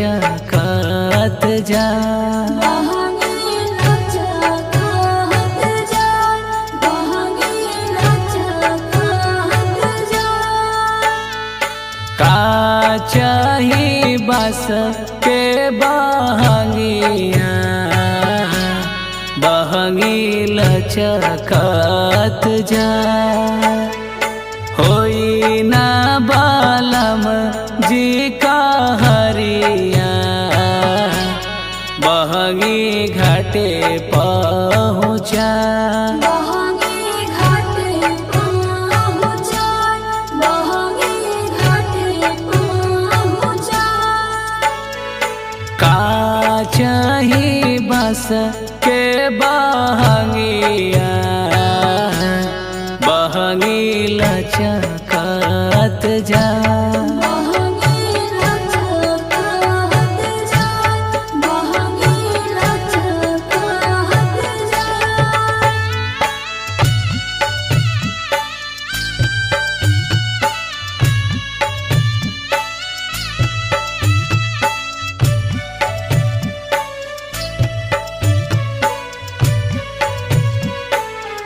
लचकत जा। का चाही बस के बहंगिया बहंगी लचकत जा। होई ना बालम जी का हरिया बहंगी घाटे पहुँचा। का चाही बस के बहंगिया बहंगी लचकत जा।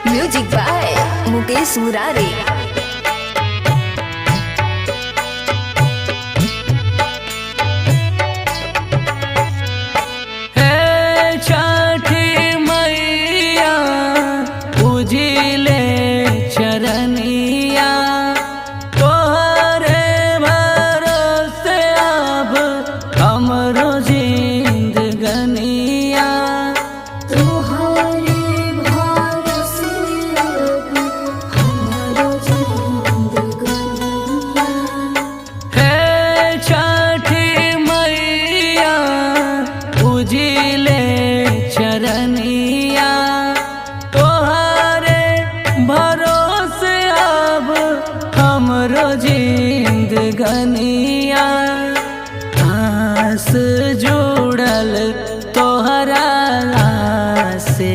Music by Mukesh Murari. छठी मैया पूजिले चरनिया तोहरे भरोसे अब हमरो जिंदगनिया। पूजिले चरनिया तोहरे भरोसे अब हमरो जिंदगनिया। आस जुड़ल तोहरा से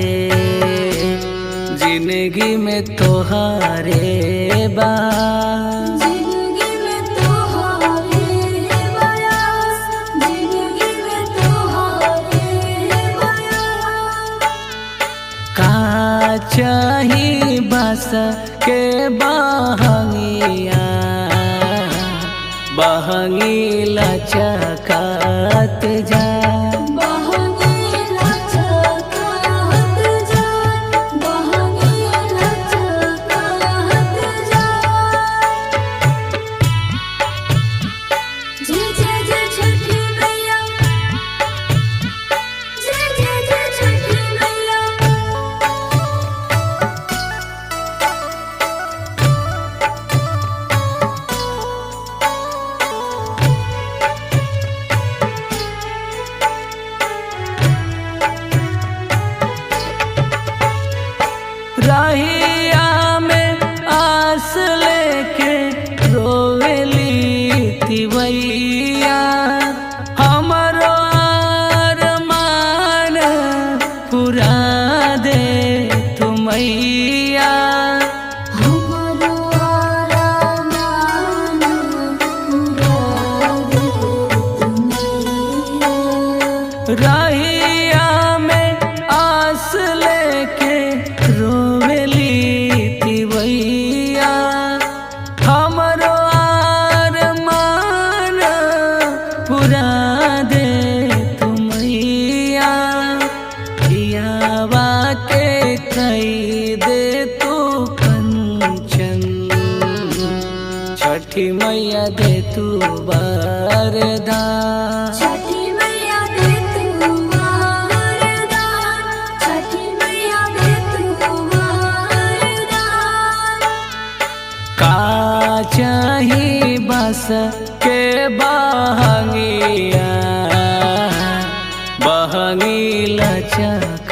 जिंदगी में तोहरे बा। चाही बस के बहंगिया बहंगी लचकत जा। रहिया में आस लेके रोवेली तिवैया हमरो अरमान पूरा दे तुमैया। रहिया में आस लेके रोवेली तिवैया हमरो अरमान पूरा दे तुमैया। पियावा के कई दे तू कंचन छठी मैया दे तू वरदान। चाही बस के बहंगिया बहंगी लचक